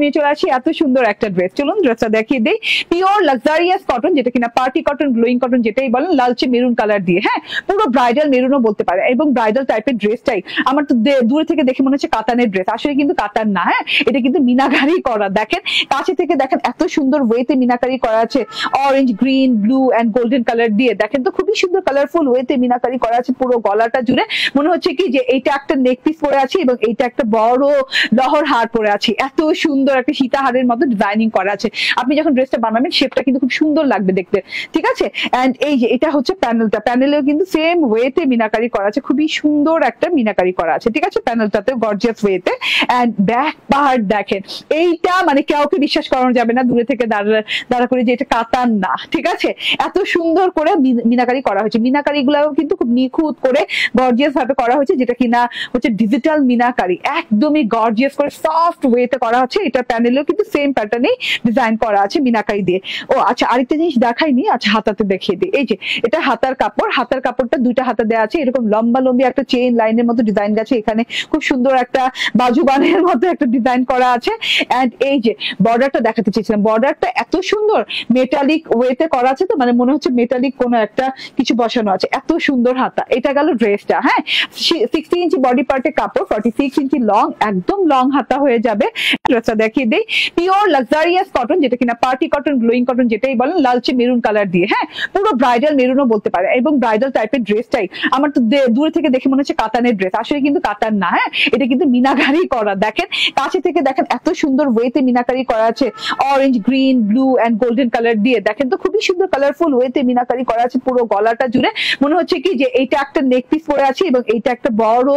নিয়ে চলে আসি এত সুন্দর একটা ড্রেস। চলুন ড্রেসটা দেখিয়ে দিই। পিওর লাক্সারিয়াস কটন, যেটা কিনা পার্টি কটন, গ্লোয়িং কটন যেটাই বলেন, লালচে মেরুন কালার দিয়ে, হ্যাঁ পুরো ব্রাইডাল মেরুনও বলতে পারে, এবং ব্রাইডাল টাইপের ড্রেসটাই আমার তো দূরে থেকে দেখে মনে হচ্ছে কাতানের ড্রেস, আসলে কিন্তু কাতান না, হ্যাঁ এটা কিন্তু মিনাকারি করা। দেখেন কাছে থেকে দেখেন এত সুন্দর ওয়েতে মিনাকারি করা আছে, orange, green, blue and golden colour দিয়ে। দেখেন তো খুবই সুন্দর কালারফুল ওয়েতে মিনাকারি করা আছে পুরো গলাটা জুড়ে। মনে হচ্ছে কি যে এইটা একটা নেক পিস পরে আছে এবং এইটা একটা বড় লহর হার পরে আছে। এত সুন্দর একটা সীতাহারের মতো ডিজাইনিং করা আছে। আপনি যখন ড্রেসটা বানাবেন শেপটা কিন্তু খুব সুন্দর লাগবে দেখতে, ঠিক আছে। এন্ড এই যে এটা হচ্ছে প্যানেলটা, প্যানেলেও কিন্তু সেম ওয়েতে মিনাকারি করা আছে, খুবই সুন্দর একটা মিনাকারি করা আছে, ঠিক আছে। প্যানেলটাতে গর্জিয়াস ওয়েতে। এন্ড ব্যাক পার্ট দেখেন, এইটা মানে কাউকে বিশ্বাস করানো যাবে না দূরে থেকে দাঁড়া করে যে এটা কাতান না, ঠিক আছে। এত সুন্দর করে মিনাকারি করা হয়েছে। মিনাকারি গুলাও কিন্তু খুব নিখুঁত করে গর্জিয়াস ভাবে করা হয়েছে, যেটা কিনা হচ্ছে ডিজিটাল মিনাকারি, একদমই গর্জিয়াস করে সফট ওয়েতে করা হচ্ছে। এটা প্যানেলেও কিন্তু সেম প্যাটার্নেই ডিজাইন করা আছে মিনাকারি দিয়ে। ও আচ্ছা, আরেকটা জিনিস দেখাইনি, আচ্ছা হাতাতে দেখিয়ে দিই। এই যে এটা হাতার কাপড়, হাতার কাপড়টা দুইটা হাতা দেওয়া আছে, এরকম লম্বা লম্বি একটা চেইন লাইনের মতো ডিজাইন গেছে। এখানে খুব সুন্দর একটা বাজুবানের মতো একটা ডিজাইন করা আছে। এন্ড এই যে বর্ডারটা দেখাতে চেয়েছিলাম, বর্ডারটা এত সুন্দর মেটালিক ওয়েতে করা আছে, তো মানে মনে হচ্ছে মেটালিক কোনো একটা কিছু বসানো আছে। এত সুন্দর হাতা। এটা গেল ড্রেসটা, হ্যাঁ 60 ইঞ্চি বডি পার্টের কাপড়, 46 ইঞ্চি লং, একদম লং হাতা হয়ে যাবে। ড্রেসটা দেখিয়ে দিই। পিওর লাক্সারিয়াস কটন, যেটা কিনা পার্টি কটন, গ্লোয়িং কটন যেটাই বলেন, লালচে মেরুন কালার দিয়ে, হ্যাঁ পুরো ব্রাইডাল মেরুনও বলতে পারে, এবং ব্রাইডাল টাইপের ড্রেসটাই আমার তো দূরে থেকে দেখে মনে হচ্ছে কাতানের ড্রেস, আসলে কিন্তু কাতান না, হ্যাঁ এটা কিন্তু মিনাকারি করা। দেখেন কাছে থেকে দেখেন এত সুন্দর ওয়েতে মিনাকারি করা আছে, orange, green, blue and golden colour দিয়ে। দেখেন তো খুবই সুন্দর কালারফুল ওয়েতে মিনাকারি করা আছে পুরো গলাটা জুড়ে। মনে হচ্ছে কি যে এইটা একটা নেক পিস পরে আছে এবং এইটা একটা বড়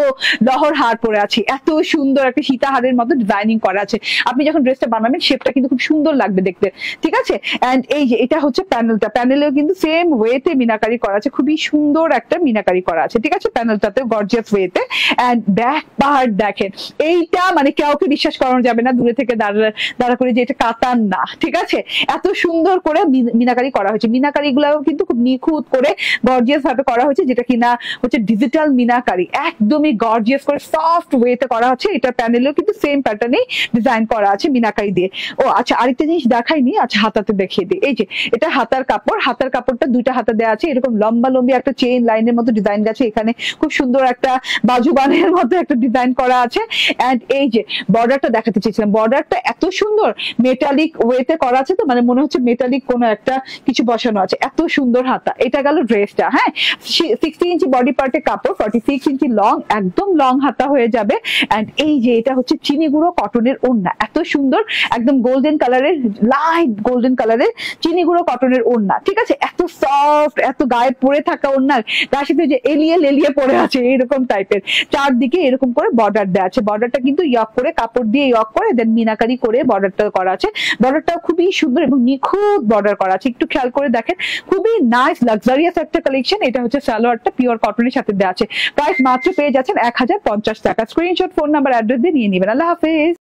লহর হার পরে আছে। এত সুন্দর একটা সীতাহারের মতো ডিজাইনিং করা আছে। আপনি যখন ড্রেসটা বানাবেন শেপটা কিন্তু খুব সুন্দর লাগবে দেখতে, ঠিক আছে। এন্ড এই যে এটা হচ্ছে প্যানেলটা, প্যানেলেও কিন্তু সেম ওয়েতে মিনাকারি করা আছে, খুবই সুন্দর একটা মিনাকারি করা আছে, ঠিক আছে। প্যানেলটাতে গর্জিয়াস ওয়েতে। এন্ড ব্যাক পার্ট দেখেন, এইটা মানে কাউকে বিশ্বাস করানো যাবে না দূরে থেকে দাঁড়া করে যে এটা কাতান না, ঠিক আছে। এত সুন্দর করে মিনাকারি করা হয়েছে। মিনাকারি গুলাও কিন্তু খুব নিখুঁত করে গর্জিয়াস ভাবে করা হয়েছে, যেটা কিনা হচ্ছে ডিজিটাল মিনাকারি, একদমই গর্জিয়াস করে সফট ওয়েতে করা হচ্ছে। এটা প্যানেলেও কিন্তু সেম প্যাটার্নেই ডিজাইন করা আছে মিনাকারি দিয়ে। ও আচ্ছা, আরেকটা জিনিস দেখাইনি, আচ্ছা হাতাতে দেখিয়ে দিই। এই যে এটা হাতার কাপড়, হাতার কাপড়টা দুইটা হাতা দেওয়া আছে, এরকম লম্বা লম্বি একটা চেইন লাইনের মতো ডিজাইন গেছে। এখানে খুব সুন্দর একটা বাজুবানের মতো একটা ডিজাইন করা আছে। এন্ড এই যে বর্ডারটা দেখাতে চেয়েছিলাম, বর্ডারটা এত সুন্দর মেটালিক ওয়েতে করা আছে, তো মানে মনে হচ্ছে মেটালিক কোনো একটা কিছু বসানো আছে। এত সুন্দর হাতা। এটা গেল ড্রেসটা, হ্যাঁ 60 ইঞ্চি বডি পার্টের কাপড়, 46 ইঞ্চি লং, একদম লং হাতা হয়ে যাবে। এন্ড এই যে এটা হচ্ছে চিনি গুঁড়ো কটনের ওড়না, এত সুন্দর একদম গোল্ডেন কালারের, লাইট গোল্ডেন কালারের চিনি গুঁড়ো কটনের ওড়না, ঠিক আছে। এত সফট, এত গায়ে পরে থাকা ওড়নার তার সাথে যে এলিয়ে লেলিয়ে পরে আছে এরকম টাইপের, চারদিকে এরকম করে বর্ডার দেওয়া আছে। বর্ডারটা কিন্তু ইয়ক করে, কাপড় দিয়ে ইয়ক করে দেন মিনাকারি করে বর্ডারটা করা আছে। বর্ডারটাও খুবই সুন্দর এবং নিখুঁত বর্ডার করা আছে। একটু খেয়াল করে দেখেন, খুবই নাইস লাক্সারিয়াস একটা কালেকশন। এটা হচ্ছে সালোয়ারটা পিওর কটনের সাথে দেওয়া আছে। প্রাইস মাত্র পেয়ে যাচ্ছেন 1050 টাকা। স্ক্রিনশট, ফোন নাম্বার, অ্যাড্রেস দিয়ে নিয়ে নেবেন। আল্লাহ হাফেজ।